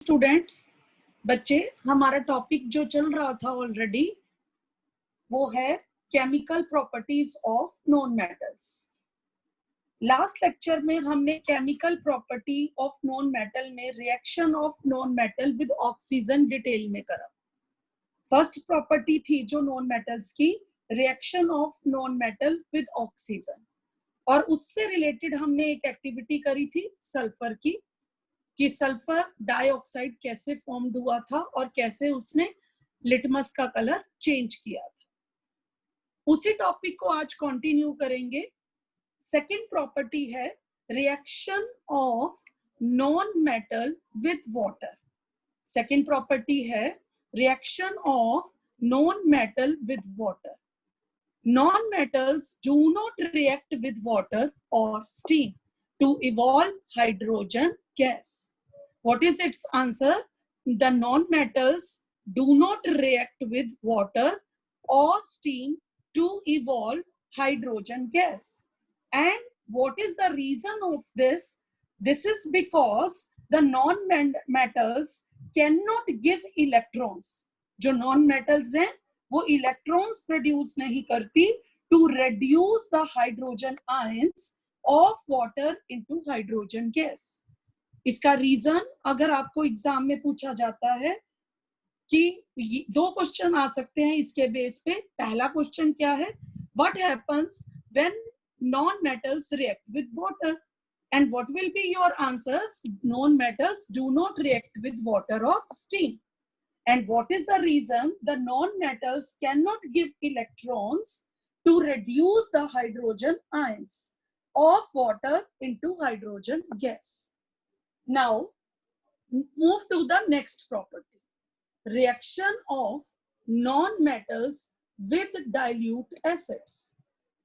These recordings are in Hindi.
स्टूडेंट्स, बच्चे, हमारा टॉपिक जो चल रहा था ऑलरेडी वो है chemical properties of non metals. Last lecture में हमने chemical property of non metal में reaction of non metal with oxygen detail में करा। फर्स्ट प्रॉपर्टी थी जो नॉन मेटल्स की, reaction of non metal with oxygen, और उससे रिलेटेड हमने एक एक्टिविटी करी थी सल्फर की, कि सल्फर डाइऑक्साइड कैसे फॉर्म्ड हुआ था और कैसे उसने लिटमस का कलर चेंज किया था। उसी टॉपिक को आज कंटिन्यू करेंगे। सेकंड प्रॉपर्टी है reaction of non metal with water. Second property है reaction of non metal with water. Non metals do not react with water और steam to evolve hydrogen gas. What is its answer? The non-metals do not react with water or steam to evolve hydrogen gas. And what is the reason of this? This is because the non-metals cannot give electrons. जो non-metals हैं वो electrons produce नहीं करती to reduce the hydrogen ions of water into hydrogen gas. इसका रीजन अगर आपको एग्जाम में पूछा जाता है कि दो क्वेश्चन आ सकते हैं इसके बेस पे। पहला क्वेश्चन क्या है, what happens when non metals react with water, and what will be your answers? Non metals do not react with water और steam. And what is the reason? The non metals can not give electrons to reduce the hydrogen ions of water into hydrogen gas. Now move to the next property, reaction of non-metals with dilute acids.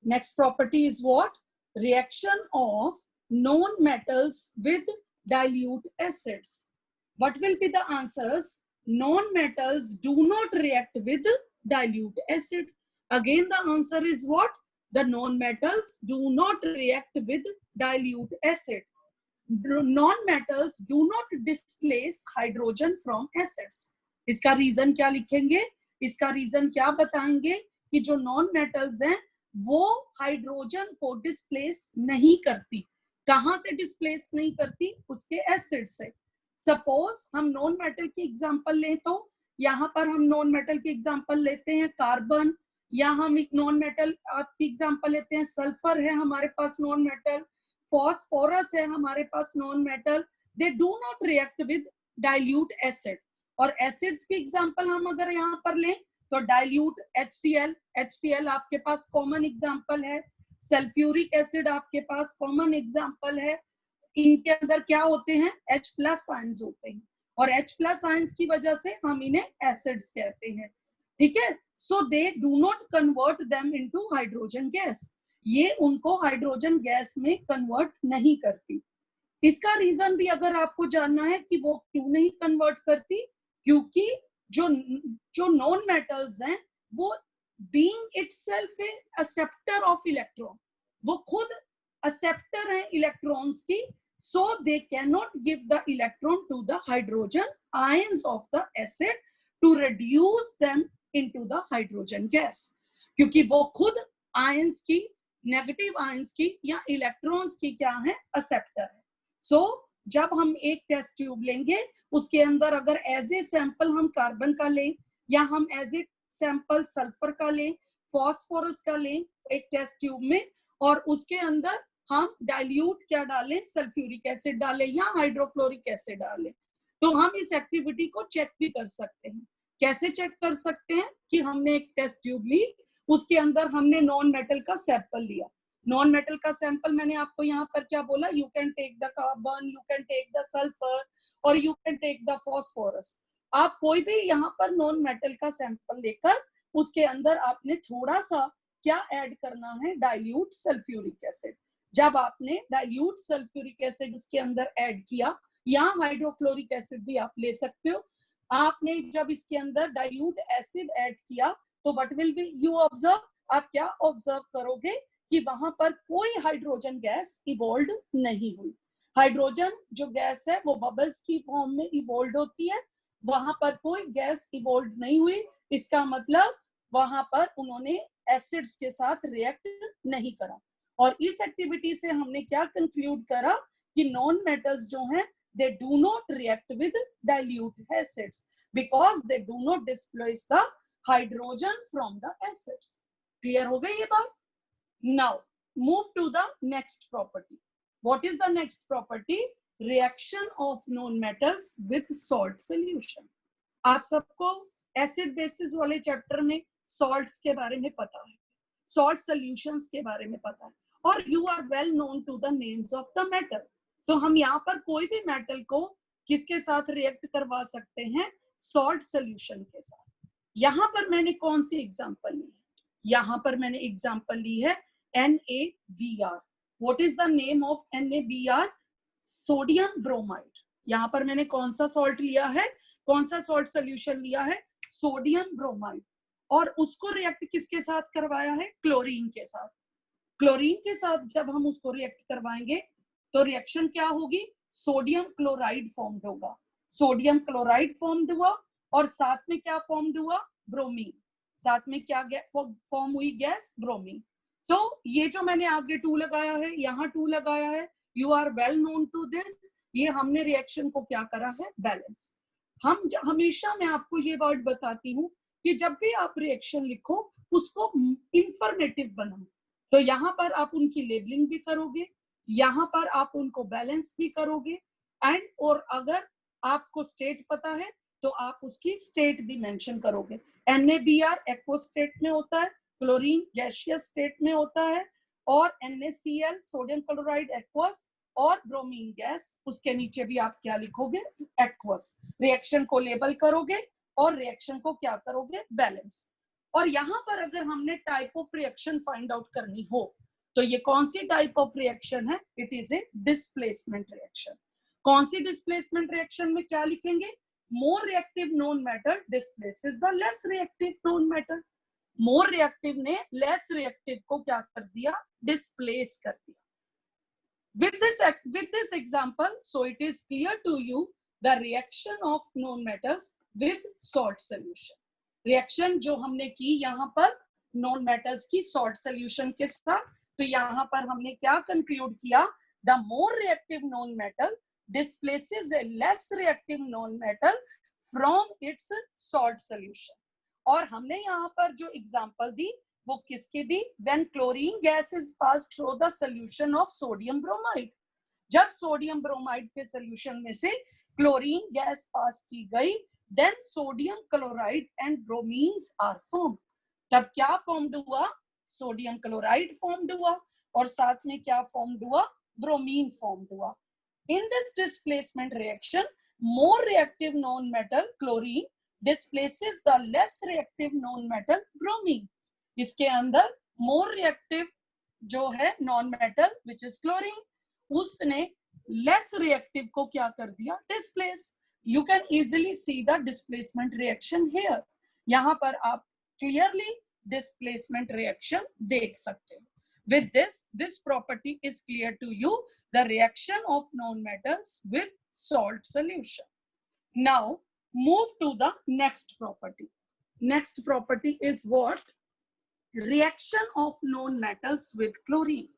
Next property is what? Reaction of non-metals with dilute acids. What will be the answers? Non-metals do not react with dilute acid. Again the answer is what? The non-metals do not react with dilute acid. Non-metals do not displace hydrogen from acids. इसका रीजन क्या लिखेंगे? इसका रीजन क्या बताएंगे कि जो नॉन मेटल्स हैं वो हाइड्रोजन को डिस्प्लेस नहीं करती। कहां से डिस्प्लेस नहीं करती? उसके एसिड से। सपोज हम नॉन मेटल की एग्जांपल लें तो यहाँ पर हम नॉन मेटल की एग्जांपल लेते हैं कार्बन, या हम एक नॉन मेटल आपकी एग्जांपल लेते हैं सल्फर है हमारे पास नॉन मेटल, फॉस्फोरस है हमारे पास non metal. They do not react with dilute acid. और एसिड्स की एग्जांपल हम अगर यहाँ पर लें तो डाइल्यूट HCl आपके पास कॉमन एग्जांपल है, सल्फ्यूरिक एसिड आपके पास कॉमन एग्जांपल है। इनके अंदर क्या होते हैं? H+ आयंस होते हैं, और H+ आयंस की वजह से हम इन्हें एसिड्स कहते हैं। ठीक है, so they do not convert them into hydrogen gas. ये उनको हाइड्रोजन गैस में कन्वर्ट नहीं करती। इसका रीजन भी अगर आपको जानना है कि वो क्यों नहीं कन्वर्ट करती, क्योंकि जो नॉन मेटल्स हैं वो being itself a acceptor of electron, वो खुद एक्सेप्टर हैं इलेक्ट्रॉन्स की, so they can not give the electron to the hydrogen ions of the acid to reduce them into the hydrogen gas, क्योंकि वो खुद आयंस की, नेगेटिव आयंस की या इलेक्ट्रॉन्स की क्या है? एक्सेप्टर है। सो जब हम एक टेस्ट ट्यूब लेंगे उसके अंदर अगर एज ए सैंपल हम कार्बन का लें या हम एज ए सैंपल सल्फर का लें, फॉस्फोरस का लें एक टेस्ट ट्यूब में, और उसके अंदर हम डाइल्यूट क्या डालें? सल्फ्यूरिक एसिड डालें या हाइड्रोक्लोरिक एसिड डालें, तो हम इस एक्टिविटी को चेक भी कर सकते हैं। कैसे चेक कर सकते हैं? कि हमने एक टेस्ट ट्यूब ली, उसके अंदर हमने नॉन मेटल का सैंपल लिया। नॉन मेटल का सैंपल मैंने आपको यहाँ पर क्या बोला? You can take the carbon, you can take the sulphur और you can take the phosphorus. आप कोई भी यहाँ पर नॉन मेटल का सैंपल लेकर उसके अंदर आपने थोड़ा सा क्या ऐड करना है? Dilute sulphuric acid. जब आपने डाइल्यूट सल्फ्यूरिक एसिड इसके अंदर ऐड किया, या हाइड्रोक्लोरिक एसिड भी आप ले सकते हो, आपने जब इसके अंदर डाइल्यूट एसिड ऐड किया तो what will B you observe? आप क्या ऑब्जर्व करोगे कि वहां पर कोई हाइड्रोजन गैस इवॉल्व नहीं हुई। हाइड्रोजन जो गैस है वो बबल्स की फॉर्म में इवोल्व होती है, वहां पर कोई गैस इवोल्व नहीं हुई, इसका मतलब वहां पर उन्होंने एसिड्स के साथ रिएक्ट नहीं करा। और इस एक्टिविटी से हमने क्या कंक्लूड करा कि नॉन मेटल्स जो हैं they do not react with dilute acids because they do not displace the hydrogen from the acids. Clear हो गई ये बात? Now move to the next property. What is the next property? Reaction of non-metals with salt solution. आप सबको एसिड बेसिस वाले चैप्टर में सॉल्ट्स के बारे में पता है, सॉल्ट सॉल्यूशंस के बारे में पता है, और you are well known to the names of the metal. तो हम यहाँ पर कोई भी मेटल को किसके साथ रिएक्ट करवा सकते हैं? सॉल्ट सॉल्यूशन के साथ। यहाँ पर मैंने कौन सी एग्जांपल ली है? यहाँ पर मैंने एग्जांपल ली है NaBr। What is the name of NaBr? Sodium bromide. यहाँ पर मैंने कौन सा सॉल्ट लिया है, कौन सा सॉल्ट सॉल्यूशन लिया है? Sodium bromide. और उसको रिएक्ट किसके साथ करवाया है? क्लोरीन के साथ। क्लोरीन के साथ जब हम उसको रिएक्ट करवाएंगे तो रिएक्शन क्या होगी? सोडियम क्लोराइड फॉर्म्ड होगा। सोडियम क्लोराइड फॉर्म्ड हुआ और साथ में क्या फॉर्म्ड हुआ? ब्रोमीन। साथ में क्या फॉर्म हुई? Gas bromine. तो ये जो मैंने आगे 2 लगाया है, यहाँ 2 लगाया है, you are well known to this. ये हमने रिएक्शन को क्या करा है? बैलेंस। हमेशा मैं आपको ये वर्ड बताती हूँ कि जब भी आप रिएक्शन लिखो उसको इंफॉर्मेटिव बनाओ। तो यहाँ पर आप उनकी लेबलिंग भी करोगे, यहाँ पर आप उनको बैलेंस भी करोगे, एंड और अगर आपको स्टेट पता है तो आप उसकी स्टेट भी मेंशन करोगे। NaBr एक्वस स्टेट में होता है, क्लोरीन गैसियस स्टेट में होता है, और NaCl सोडियम क्लोराइड एक्वस, और ब्रोमीन गैस, उसके नीचे भी आप क्या लिखोगे? एक्वस। रिएक्शन को लेबल करोगे और रिएक्शन को क्या करोगे? बैलेंस। और यहाँ पर अगर हमने type of reaction find out करनी हो तो ये कौन सी टाइप ऑफ रिएक्शन है? It is a displacement reaction. कौन सी डिस्प्लेसमेंट रिएक्शन में क्या लिखेंगे? मोर reactive non metal displaces the less reactive non metal. More reactive ने लेस रिएक्टिव को क्या कर दिया? डिस्प्लेस कर दिया। with this example, so it is clear to you the reaction of non-metals with salt solution. Reaction जो हमने की यहाँ पर नॉन मेटल्स की सॉल्ट सोल्यूशन के साथ, तो यहाँ पर हमने क्या कंक्लूड किया? The more reactive non metal displaces a less reactive non metal from its salt solution. और हमने यहाँ पर जो एग्जांपल दी वो किसकी दी? When chlorine gas is passed through the solution of sodium bromide. जब सोडियम ब्रोमाइड के सॉल्यूशन में से क्लोरीन गैस पास की गई, then sodium chloride and bromines are formed. तब क्या फॉर्म्ड हुआ? सोडियम क्लोराइड फॉर्म्ड हुआ और साथ में क्या फॉर्म्ड हुआ? ब्रोमीन फॉर्म्ड हुआ। In this displacement reaction, more reactive non-metal chlorine displaces the less reactive non-metal bromine. इसके अंदर more reactive जो है non-metal which is chlorine, उसने less reactive को क्या कर दिया? Displace. You can easily see the displacement reaction here. यहाँ पर आप clearly displacement reaction देख सकते हो। With this property is clear to you, the reaction of non-metals with salt solution. Now move to the next property. Next property is what? Reaction of non-metals with chlorine.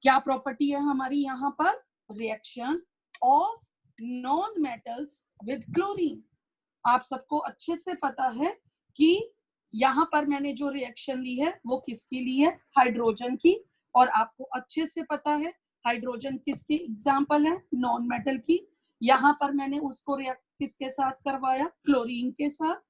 क्या property है हमारी यहाँ पर? Reaction of non-metals with chlorine. आप सबको अच्छे से पता है कि यहाँ पर मैंने जो रिएक्शन ली है वो किसकी ली है? हाइड्रोजन की। और आपको अच्छे से पता है हाइड्रोजन किसकी एग्जांपल है? नॉन मेटल की। यहाँ पर मैंने उसको रिएक्ट किसके साथ करवाया? क्लोरीन के साथ।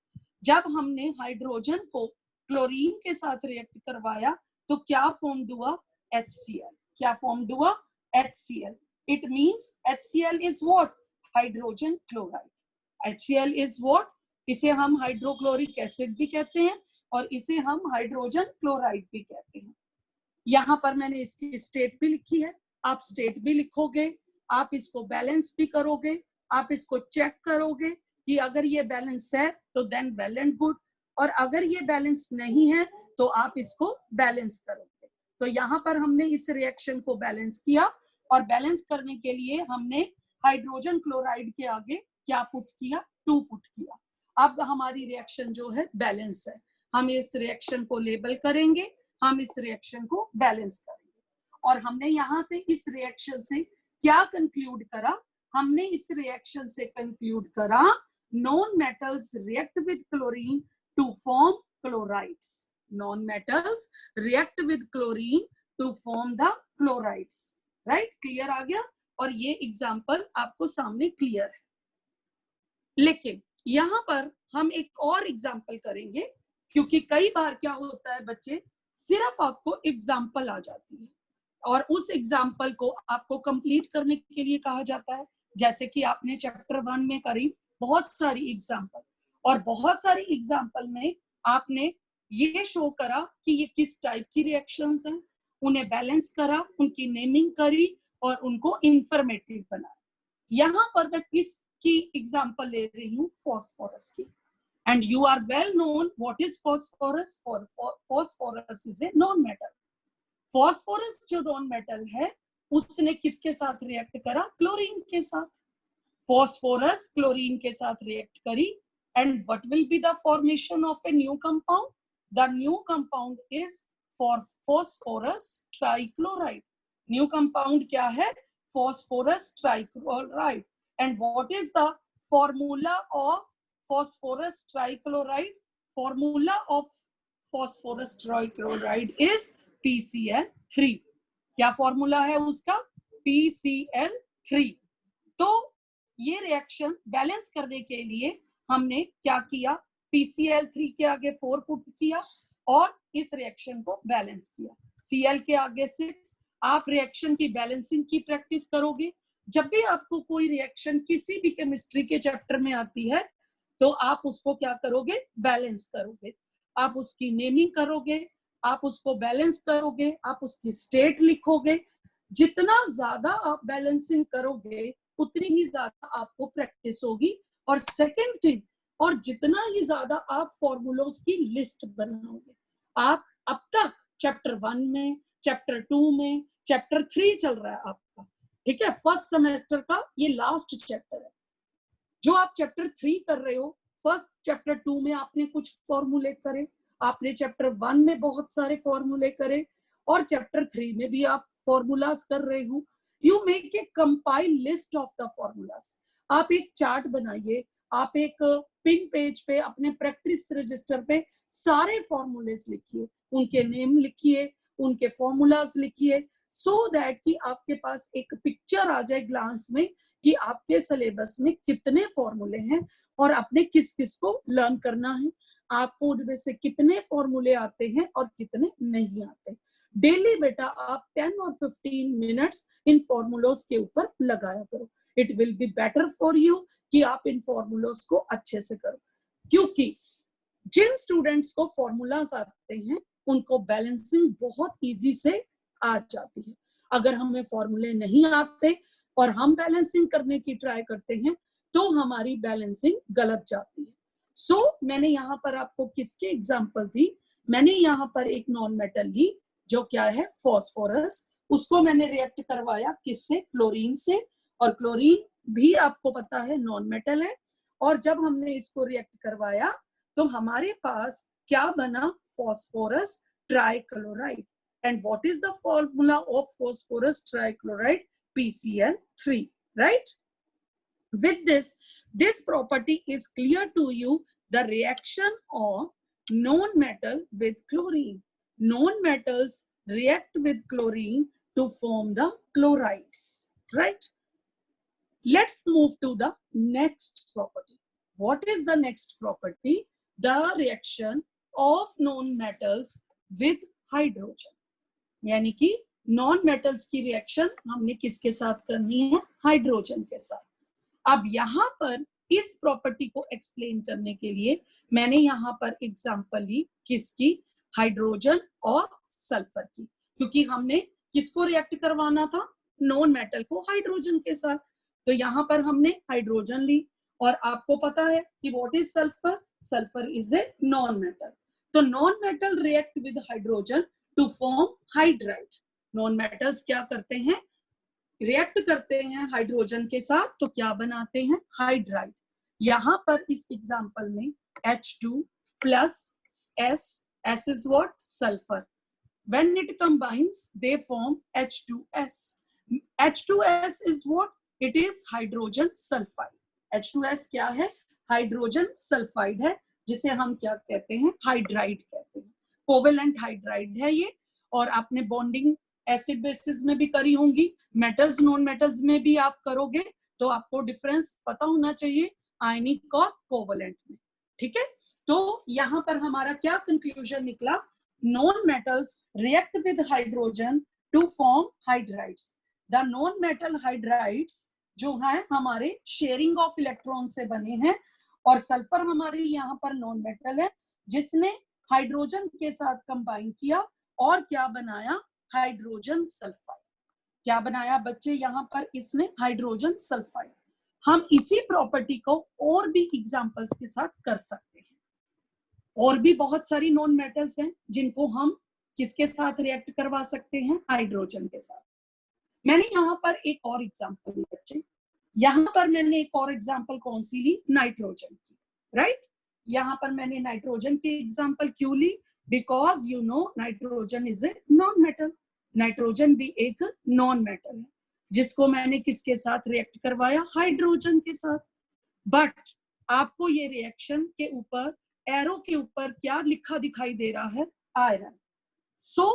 जब हमने हाइड्रोजन को क्लोरीन के साथ रिएक्ट करवाया तो क्या फॉर्म्ड हुआ? HCl। क्या फॉर्म्ड हुआ? HCl. It means HCl is what? Hydrogen chloride. HCl is what? इसे हम हाइड्रोक्लोरिक एसिड भी कहते हैं और इसे हम हाइड्रोजन क्लोराइड भी कहते हैं। यहाँ पर मैंने इसकी स्टेट भी लिखी है, आप स्टेट भी लिखोगे, आप इसको बैलेंस भी करोगे, आप इसको चेक करोगे कि अगर ये बैलेंस है तो देन वेल एंड गुड, और अगर ये बैलेंस नहीं है तो आप इसको बैलेंस करोगे। तो यहाँ पर हमने इस रिएक्शन को बैलेंस किया और बैलेंस करने के लिए हमने हाइड्रोजन क्लोराइड के आगे क्या पुट किया, 2 पुट किया। अब हमारी रिएक्शन जो है बैलेंस है। हम इस रिएक्शन को लेबल करेंगे, हम इस रिएक्शन को बैलेंस करेंगे। और हमने यहां से इस रिएक्शन से क्या कंक्लूड करा, हमने इस रिएक्शन से कंक्लूड करा non metals react with chlorine to form chlorides. Non metals react with chlorine to form the chlorides. Right, clear आ गया? और ये एग्जाम्पल आपको सामने क्लियर है। लेकिन यहां पर हम एक और एग्जाम्पल करेंगे, क्योंकि कई बार क्या होता है बच्चे, सिर्फ आपको एग्जाम्पल आ जाती है और उस एग्जाम्पल को आपको कंप्लीट करने के लिए कहा जाता है। जैसे कि आपने चैप्टर 1 में करी बहुत सारी एग्जाम्पल, और बहुत सारी एग्जाम्पल में आपने ये शो करा कि ये किस टाइप की रिएक्शंस हैं, उन्हें बैलेंस करा, उनकी नेमिंग करी और उनको इंफॉर्मेटिव बनाया। यहाँ पर मैं किसकी एग्जाम्पल ले रही हूँ, फॉस्फोरस की। And you are well known what is phosphorus. Phosphorus is a non metal. Phosphorus जो नॉन मेटल है उसने किसके साथ रिएक्ट करा, क्लोरीन के साथ। फॉस्फोरस क्लोरीन के साथ रिएक्ट करी, and what will be the formation of a new compound, the new compound is phosphorus trichloride. New compound क्या है, phosphorus trichloride. And what is the formula of phosphorus trichloride? Formula of phosphorus trichloride is PCl3. क्या फॉर्मूला है उसका, PCl3। तो ये रिएक्शन बैलेंस करने के लिए हमने क्या किया, PCl3 के आगे 4 पुट किया और इस रिएक्शन को बैलेंस किया। Cl के आगे 6। आप रिएक्शन की बैलेंसिंग की प्रैक्टिस करोगे। जब भी आपको कोई रिएक्शन किसी भी केमिस्ट्री के चैप्टर में आती है तो आप उसको क्या करोगे, बैलेंस करोगे। आप उसकी नेमिंग करोगे, आप उसको बैलेंस करोगे, आप उसकी स्टेट लिखोगे। जितना ज्यादा आप बैलेंसिंग करोगे उतनी ही ज्यादा आपको प्रैक्टिस होगी। और सेकेंड थिंग, और जितना ही ज्यादा आप फॉर्मूलोज की लिस्ट बनाओगे। आप अब तक चैप्टर 1 में, चैप्टर 2 में, चैप्टर 3 चल रहा है आपका, ठीक है, फर्स्ट सेमेस्टर का ये लास्ट चैप्टर है। जो आप चैप्टर 3 कर रहे हो, फर्स्ट चैप्टर 2 में आपने कुछ फॉर्मूले करे, आपने चैप्टर 1 में बहुत सारे फॉर्मूले करे, और चैप्टर 3 में भी आप फॉर्मूलाज कर रहे हो। You make a compile list of the formulas. आप एक चार्ट बनाइए, आप एक पिन पेज पे अपने प्रैक्टिस रजिस्टर पे सारे फॉर्मूलेस लिखिए, उनके नेम लिखिए, उनके फॉर्मूलाज लिखिए, सो दैट कि आपके पास एक पिक्चर आ जाए ग्लांस में कि आपके सिलेबस में कितने फॉर्मूले हैं और आपने किस किस को लर्न करना है, आपको उनमें से कितने फॉर्मूले आते हैं और कितने नहीं आते। डेली बेटा आप 10 और 15 मिनट्स इन फॉर्मूलोज के ऊपर लगाया करो। It will be better for you कि आप इन फॉर्मूलोज को अच्छे से करो, क्योंकि जिन स्टूडेंट्स को फॉर्मूलाज आते हैं उनको बैलेंसिंग बहुत इजी से आ जाती है। अगर हमें फॉर्मूले नहीं आते और हम बैलेंसिंग करने की ट्राई करते हैं तो हमारी बैलेंसिंग गलत जाती है। सो मैंने यहाँ पर आपको किसके एग्जांपल दी, मैंने यहाँ पर एक नॉन मेटल ली जो क्या है, फॉस्फोरस। उसको मैंने रिएक्ट करवाया किससे, क्लोरीन से, और क्लोरीन भी आपको पता है नॉन मेटल है। और जब हमने इसको रिएक्ट करवाया तो हमारे पास क्या बना, phosphorus trichloride. And what is the formula of phosphorus trichloride, PCl3, right? With this property is clear to you, the reaction of non-metal with chlorine. Non-metals react with chlorine to form the chlorides, right? Let's move to the next property. What is the next property? The reaction of non-metals with hydrogen. यानी कि नॉन मेटल्स की रिएक्शन हमने किसके साथ करनी है, हाइड्रोजन के साथ। अब यहाँ पर इस प्रॉपर्टी को एक्सप्लेन करने के लिए मैंने यहाँ पर एग्जांपल ली किसकी, हाइड्रोजन और सल्फर की, क्योंकि हमने किसको रिएक्ट करवाना था, नॉन मेटल को हाइड्रोजन के साथ। तो यहाँ पर हमने हाइड्रोजन ली, और आपको पता है कि what is sulphur, sulphur is a non metal. तो non metal react with hydrogen to form hydride. Non metals क्या करते हैं, रिएक्ट करते हैं हाइड्रोजन के साथ तो क्या बनाते हैं, हाइड्राइड। यहां पर इस एग्जांपल में H2 plus S, S is what, sulfur. When it combines they form H2S. H2S is what, it is hydrogen sulfide. H2S क्या है, हाइड्रोजन सल्फाइड है, जिसे हम क्या कहते हैं, हाइड्राइड कहते हैं। कोवेलेंट हाइड्राइड है ये। और आपने बॉन्डिंग एसिड बेसिस में भी करी होंगी, मेटल्स नॉन मेटल्स में भी आप करोगे, तो आपको डिफरेंस पता होना चाहिए आयनिक और कोवेलेंट में। ठीक है, तो यहां पर हमारा क्या कंक्लूजन निकला, non metals react with hydrogen to form hydrides. The non metal hydrides जो है हमारे शेयरिंग ऑफ इलेक्ट्रॉन से बने हैं, और सल्फर हमारे यहाँ पर नॉन मेटल है जिसने हाइड्रोजन के साथ कंबाइन किया और क्या बनाया, हाइड्रोजन सल्फाइड। क्या बनाया बच्चे यहाँ पर इसने, हाइड्रोजन सल्फाइड। हम इसी प्रॉपर्टी को और भी एग्जांपल्स के साथ कर सकते हैं। और भी बहुत सारी नॉन मेटल्स हैं जिनको हम किसके साथ रिएक्ट करवा सकते हैं, हाइड्रोजन के साथ। मैंने यहाँ पर एक और एग्जांपल ली बच्चे, यहाँ पर मैंने एक और एग्जांपल कौन सी ली, नाइट्रोजन की, राइट। यहाँ पर मैंने नाइट्रोजन की एग्जांपल क्यों ली, because you know nitrogen is a non metal. Nitrogen भी एक नॉन मेटल है जिसको मैंने किसके साथ रिएक्ट करवाया, हाइड्रोजन के साथ। बट आपको ये रिएक्शन के ऊपर, एरो के ऊपर क्या लिखा दिखाई दे रहा है, आयरन। सो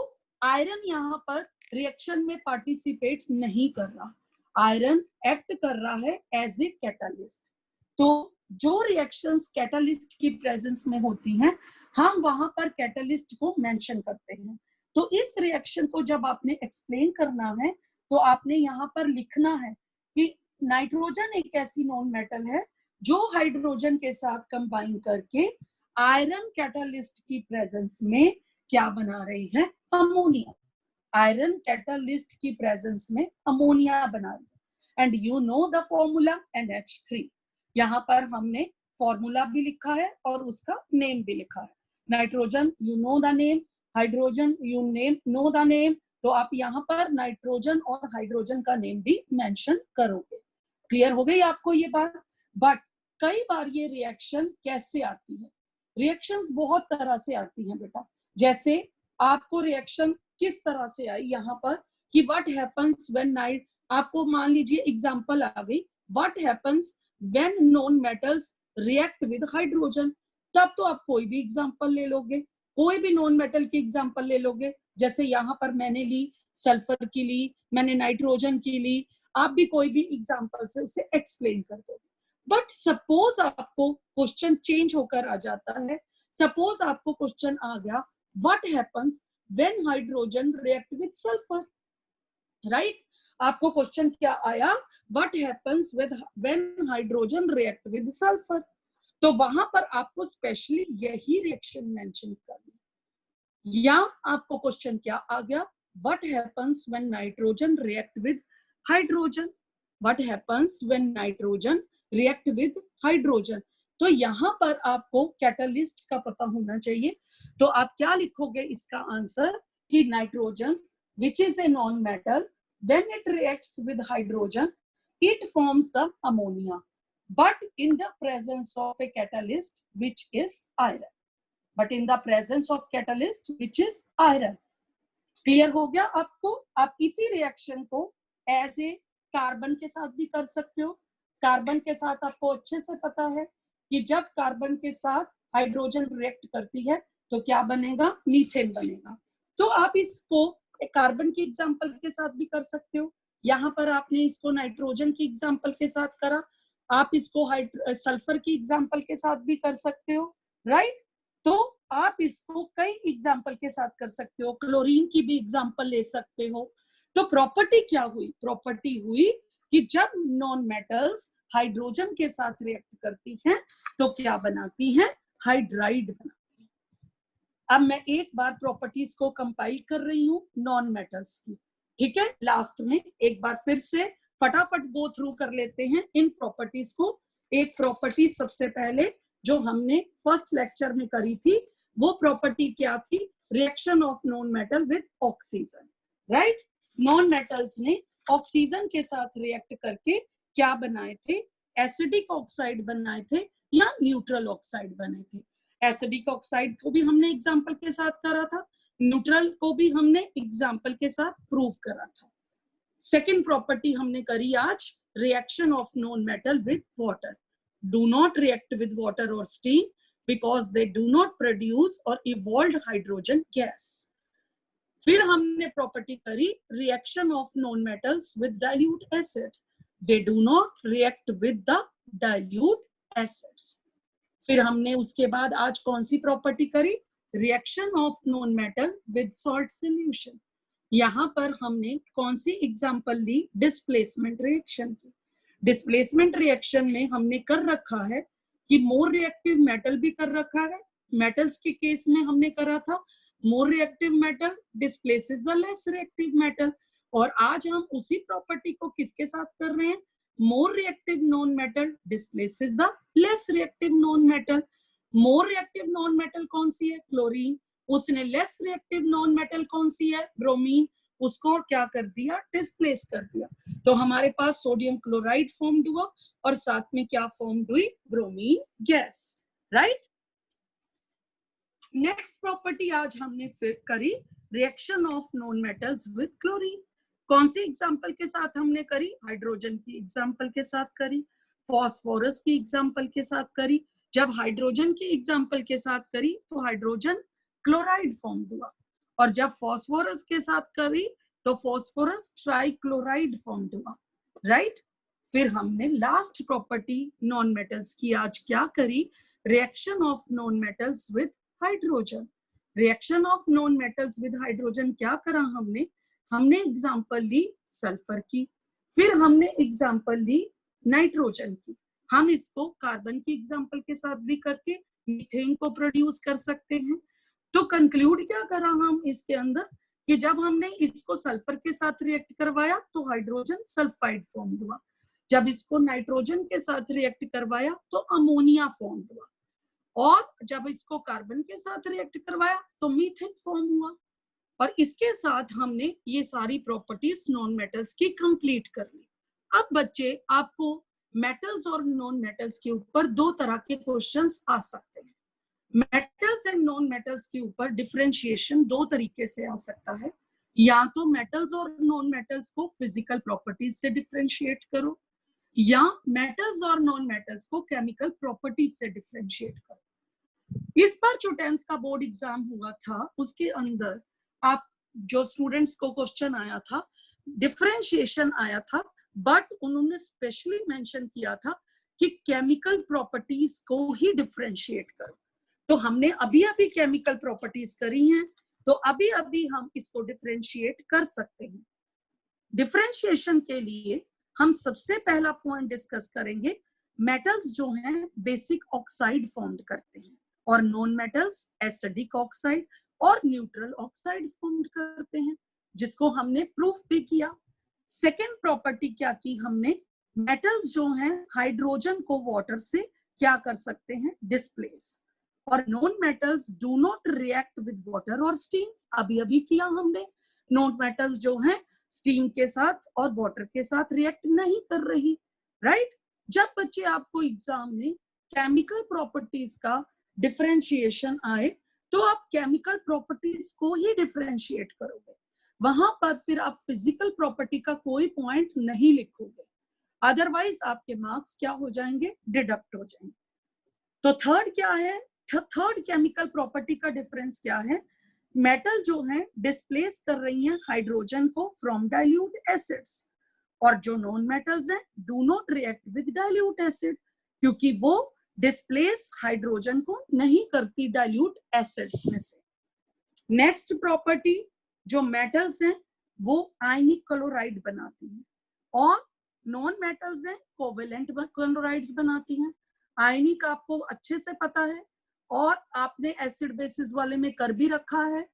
आयरन यहाँ पर रिएक्शन में पार्टिसिपेट नहीं कर रहा, आयरन एक्ट कर रहा है एज ए कैटलिस्ट। तो जो रिएक्शंस कैटलिस्ट की प्रेजेंस में होती हैं, हम वहां पर कैटलिस्ट को मेंशन करते हैं। तो इस रिएक्शन को जब आपने एक्सप्लेन करना है तो आपने यहाँ पर लिखना है कि नाइट्रोजन एक ऐसी नॉन मेटल है जो हाइड्रोजन के साथ कंबाइन करके आयरन कैटलिस्ट की प्रेजेंस में क्या बना रही है, अमोनिया। आयरन कैटलिस्ट की प्रेजेंस में अमोनिया बना रही है। And you know the formula NH3। यहाँ पर हमने फॉर्मूला भी लिखा है और उसका नेम भी लिखा है। Nitrogen you know the name, hydrogen you know the name, तो आप यहाँ पर नाइट्रोजन और हाइड्रोजन का नेम भी मेंशन करोगे। क्लियर हो गई आपको ये बात। बट कई बार ये रिएक्शन कैसे आती है, रिएक्शंस बहुत तरह से आती हैं बेटा। जैसे आपको रिएक्शन किस तरह से आई यहाँ पर कि व्हाट हैपेंस व्हेन नाइट, आपको मान लीजिए एग्जांपल आ गई, what happens when non metals react with hydrogen. तब तो आप कोई भी एग्जांपल ले लोगे, कोई भी नॉन मेटल की एग्जांपल ले लोगे। जैसे यहाँ पर मैंने ली सल्फर की ली, मैंने नाइट्रोजन की ली, आप भी कोई भी एग्जांपल से उसे एक्सप्लेन कर दोगे। बट सपोज आपको क्वेश्चन चेंज होकर आ जाता है, सपोज आपको क्वेश्चन आ गया what happens when hydrogen react with sulphur, right. आपको क्वेश्चन क्या आया, what happens when hydrogen react with sulphur. तो वहां पर आपको स्पेशली यही रिएक्शन मेंशन करनी। या आपको क्वेश्चन क्या आ गया, what happens when nitrogen react with hydrogen, what happens when nitrogen react with hydrogen. तो यहाँ पर आपको कैटलिस्ट का पता होना चाहिए। तो आप क्या लिखोगे इसका आंसर कि nitrogen which is a non-metal, when it reacts with hydrogen it forms the ammonia, but in the presence of a catalyst which is iron, but in the presence of catalyst which is iron। Clear हो गया आपको। आप इसी रिएक्शन को एज ए कार्बन के साथ भी कर सकते हो। कार्बन के साथ आपको अच्छे से पता है कि जब कार्बन के साथ हाइड्रोजन रिएक्ट करती है तो क्या बनेगा, मीथेन बनेगा। तो आप इसको कार्बन की एग्जांपल के साथ भी कर सकते हो। यहाँ पर आपने इसको नाइट्रोजन की एग्जांपल के साथ करा, आप इसको सल्फर की एग्जांपल के साथ भी कर सकते हो, राइट। तो आप इसको कई एग्जांपल के साथ कर सकते हो, क्लोरीन की भी एग्जांपल ले सकते हो। तो प्रॉपर्टी क्या हुई, प्रॉपर्टी हुई कि जब नॉन मेटल्स हाइड्रोजन के साथ रिएक्ट करती हैं तो क्या बनाती हैं, हाइड्राइड बनाती हैं। अब मैं एक बार प्रॉपर्टीज को कंपाइल कर रही हूँ नॉन मेटल्स की, ठीक है। लास्ट में एक बार फिर से फटाफट गो थ्रू कर लेते हैं इन प्रॉपर्टीज को। एक प्रॉपर्टी सबसे पहले जो हमने फर्स्ट लेक्चर में करी थी, वो प्रॉपर्टी क्या थी, reaction of non metal with oxygen, right. Non metals ने ऑक्सीजन के साथ रिएक्ट करके क्या बनाए थे, एसिडिक ऑक्साइड बनाए थे या न्यूट्रल ऑक्साइड बने थे। एसिडिक ऑक्साइड को भी हमने एग्जाम्पल के साथ करा था, न्यूट्रल को भी हमने एग्जाम्पल के साथ प्रूव करा था। सेकेंड प्रॉपर्टी हमने करी आज, reaction of non metal with water. Do not react with water और steam because they do not produce और इवॉल्व हाइड्रोजन गैस। फिर हमने प्रॉपर्टी करी, reaction of non metals with dilute acid, they do not react with the dilute acids. फिर हमने उसके बाद आज कौन सी प्रॉपर्टी करी, reaction of non metal with salt solution. यहां पर हमने कौन सी एग्जांपल ली, डिस्प्लेसमेंट रिएक्शन की। डिस्प्लेसमेंट रिएक्शन में हमने कर रखा है कि मोर रिएक्टिव मेटल भी कर रखा है। मेटल्स के केस में हमने करा था more reactive metal displaces the less reactive metal, और आज हम उसी प्रॉपर्टी को किसके साथ कर रहे हैं, मोर reactive non metal displaces the less reactive non metal. More reactive non metal कौन सी है, क्लोरीन, उसने लेस रिएक्टिव नॉन मेटल कौन सी है, ब्रोमीन, उसको क्या कर दिया, डिस्प्लेस कर दिया। तो हमारे पास सोडियम क्लोराइड फॉर्म हुआ और साथ में क्या फॉर्म हुई, bromine gas, right. Next property आज हमने फिर करी, reaction of non metals with chlorine. कौन सी एग्जांपल के साथ हमने करी, हाइड्रोजन की एग्जांपल के साथ करी, फॉस्फोरस की एग्जांपल के साथ करी। जब हाइड्रोजन की एग्जांपल के साथ करी तो हाइड्रोजन क्लोराइड फॉर्म हुआ, और जब फॉस्फोरस के साथ करी तो फॉस्फोरस ट्राइक्लोराइड फॉर्म हुआ, राइट। फिर हमने लास्ट प्रॉपर्टी नॉन मेटल्स की आज क्या करी, reaction of non metals with hydrogen. Reaction of non metals with hydrogen क्या करा हमने एग्जांपल ली सल्फर की, फिर हमने एग्जांपल ली नाइट्रोजन की। हम इसको कार्बन की एग्जांपल के साथ भी करके मीथेन को प्रोड्यूस कर सकते हैं। तो कंक्लूड क्या करा हम इसके अंदर कि जब हमने इसको सल्फर के साथ रिएक्ट करवाया तो हाइड्रोजन सल्फाइड फॉर्म हुआ, जब इसको नाइट्रोजन के साथ रिएक्ट करवाया तो अमोनिया फॉर्म हुआ, और जब इसको कार्बन के साथ रिएक्ट करवाया तो मीथेन फॉर्म हुआ। और इसके साथ हमने ये सारी प्रॉपर्टीज नॉन मेटल्स की कंप्लीट कर ली। अब बच्चे आपको मेटल्स और नॉन मेटल्स के ऊपर दो तरह के क्वेश्चंस आ सकते हैं। मेटल्स एंड नॉन मेटल्स के ऊपर डिफरेंशिएशन दो तरीके से आ सकता है, या तो मेटल्स और नॉन मेटल्स को फिजिकल प्रॉपर्टीज से डिफरेंशिएट करो, या मेटल्स और नॉन मेटल्स को केमिकल प्रॉपर्टीज से डिफरेंशिएट करो। इस बार जो 10th का बोर्ड एग्जाम हुआ था उसके अंदर आप जो स्टूडेंट्स को क्वेश्चन आया था, डिफरेंशिएशन आया था, बट उन्होंने स्पेशली मेंशन किया था कि केमिकल प्रॉपर्टीज को ही डिफरेंशिएट करो। तो हमने अभी अभी केमिकल प्रॉपर्टीज करी हैं, तो अभी अभी हम इसको डिफरेंशिएट कर सकते हैं। डिफरेंशिएशन के लिए हम सबसे पहला पॉइंट डिस्कस करेंगे, मेटल्स जो हैं बेसिक ऑक्साइड फॉर्म करते हैं और नॉन मेटल्स एसिडिक ऑक्साइड और न्यूट्रल ऑक्साइड फॉर्म करते हैं, जिसको हमने प्रूफ भी किया। सेकेंड प्रॉपर्टी क्या की हमने, मेटल्स जो हैं हाइड्रोजन को वाटर से क्या कर सकते हैं, डिस्प्लेस, और non metals do not react with water और स्टीम। अभी अभी किया हमने, नॉन मेटल्स जो हैं स्टीम के साथ और वाटर के साथ रिएक्ट नहीं कर रही, राइट। जब बच्चे आपको एग्जाम में केमिकल प्रॉपर्टीज का डिफरेंशिएशन आए तो आप केमिकल प्रॉपर्टीज को ही डिफरेंशिएट करोगे, वहां पर फिर आप फिजिकल प्रॉपर्टी का कोई पॉइंट नहीं लिखोगे, अदरवाइज आपके मार्क्स क्या हो जाएंगे, डिडक्ट हो जाएंगे। तो थर्ड क्या है, थर्ड केमिकल प्रॉपर्टी का डिफरेंस क्या है, मेटल जो है डिस्प्लेस कर रही हैं हाइड्रोजन को फ्रॉम डाइल्यूट एसिड्स, और जो नॉन मेटल्स हैं do not react with dilute acid, क्योंकि वो डिस्प्लेस हाइड्रोजन को नहीं करती डाइल्यूट एसिड्स में से। नेक्स्ट प्रॉपर्टी, जो मेटल्स हैं वो आयनिक क्लोराइड बनाती हैं और नॉन मेटल्स हैं कोवेलेंट क्लोराइड्स बनाती हैं। आयनिक आपको अच्छे से पता है और आपने एसिड बेसिस वाले में कर भी रखा है,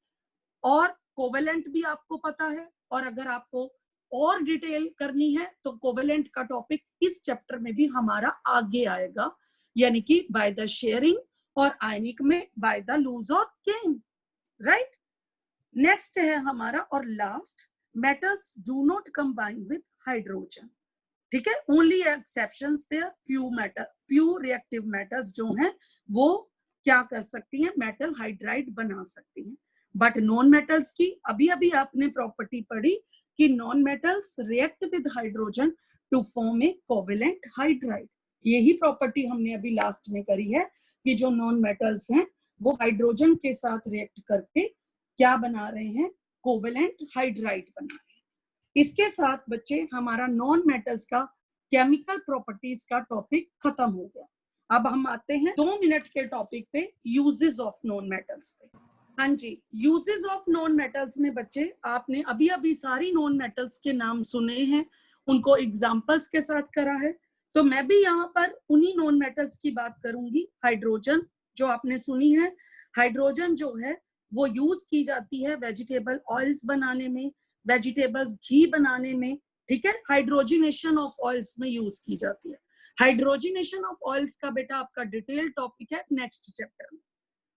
और कोवेलेंट भी आपको पता है, और अगर आपको और डिटेल करनी है तो कोवेलेंट का टॉपिक इस चैप्टर में भी हमारा आगे आएगा, यानी कि बाय द शेयरिंग, और आयनिक में बाय द लूज और गेन, राइट। नेक्स्ट है हमारा और last, metals do not combine with hydrogen. ठीक है, only exceptions there, few reactive metals जो हैं वो क्या कर सकती हैं, मेटल हाइड्राइड बना सकती हैं, बट नॉन मेटल्स की अभी अभी आपने प्रॉपर्टी पढ़ी कि non metals react with hydrogen to form a covalent hydride. यही प्रॉपर्टी हमने अभी लास्ट में करी है कि जो नॉन मेटल्स हैं वो हाइड्रोजन के साथ रिएक्ट करके क्या बना रहे हैं, कोवेलेंट हाइड्राइड बना रहे हैं। इसके साथ बच्चे हमारा नॉन मेटल्स का केमिकल प्रॉपर्टीज का टॉपिक खत्म हो गया। अब हम आते हैं 2 मिनट के टॉपिक पे, यूजेस ऑफ नॉन मेटल्स पे। हाँ जी, यूजेस ऑफ नॉन मेटल्स में बच्चे आपने अभी अभी सारी नॉन मेटल्स के नाम सुने हैं, उनको एग्जांपल्स के साथ करा है, तो मैं भी यहाँ पर उन्हीं नॉन मेटल्स की बात करूंगी। हाइड्रोजन जो आपने सुनी है, हाइड्रोजन जो है वो यूज की जाती है वेजिटेबल ऑयल्स बनाने में, वेजिटेबल्स घी बनाने में, ठीक है, हाइड्रोजिनेशन ऑफ ऑयल्स में यूज की जाती है। हाइड्रोजिनेशन ऑफ ऑयल्स का बेटा आपका डिटेल टॉपिक है नेक्स्ट चैप्टर में।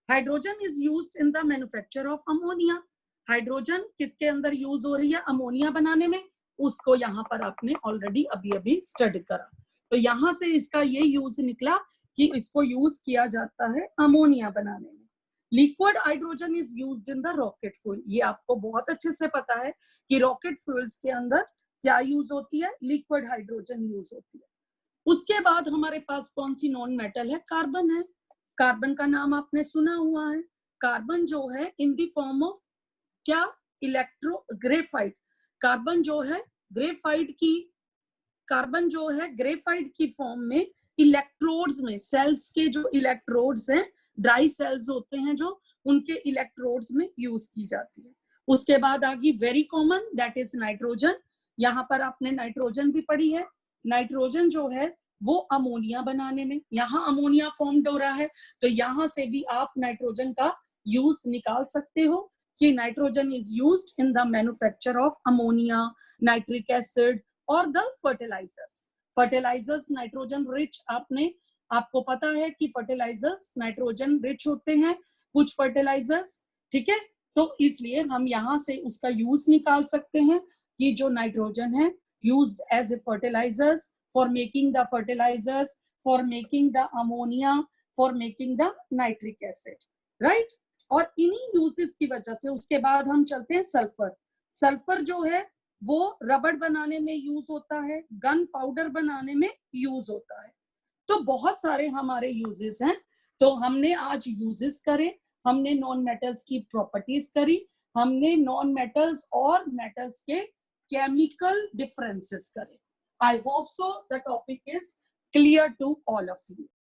Hydrogen is used in the manufacture of ammonia. Hydrogen किसके अंदर यूज हो रही है, अमोनिया बनाने में, उसको यहाँ पर आपने ऑलरेडी अभी अभी स्टडी करा, तो यहाँ से इसका ये यूज निकला कि इसको यूज किया जाता है अमोनिया बनाने में। Liquid hydrogen is used in the rocket fuel. ये आपको बहुत अच्छे से पता है कि रॉकेट फ्यूल्स के अंदर क्या यूज होती है, लिक्विड हाइड्रोजन यूज होती है। उसके बाद हमारे पास कौन सी नॉन मेटल है, कार्बन है। कार्बन का नाम आपने सुना हुआ है। कार्बन जो है इन द फॉर्म ऑफ क्या, ग्रेफाइट। कार्बन जो है ग्रेफाइट की, कार्बन जो है ग्रेफाइट की फॉर्म में इलेक्ट्रोड्स में, सेल्स के जो इलेक्ट्रोड्स हैं, ड्राई सेल्स होते हैं जो, उनके इलेक्ट्रोड्स में यूज की जाती है। उसके बाद आ गई very common, that is nitrogen. यहाँ पर आपने नाइट्रोजन भी पढ़ी है। नाइट्रोजन जो है वो अमोनिया बनाने में, यहाँ अमोनिया फॉर्म हो रहा है, तो यहाँ से भी आप नाइट्रोजन का यूज निकाल सकते हो कि nitrogen is used in the manufacture of ammonia, nitric acid और the fertilisers. Fertilisers nitrogen rich, आपको पता है कि फर्टिलाइजर्स नाइट्रोजन रिच होते हैं कुछ फर्टिलाइजर्स, ठीक है, तो इसलिए हम यहाँ से उसका यूज निकाल सकते हैं कि जो नाइट्रोजन है used as a fertilisers for making the fertilisers, for making the ammonia, for making the nitric acid, right. और इन्हीं यूजेस की वजह से उसके बाद हम चलते हैं सल्फर। सल्फर जो है वो रबड़ बनाने में यूज होता है, गन पाउडर बनाने में यूज होता है, तो बहुत सारे हमारे यूजेस हैं। तो हमने आज यूजेस करे, हमने नॉन मेटल्स की प्रॉपर्टीज करी, हमने नॉन मेटल्स और मेटल्स के केमिकल डिफरेंसेस करे। I hope so the topic is clear to all of you.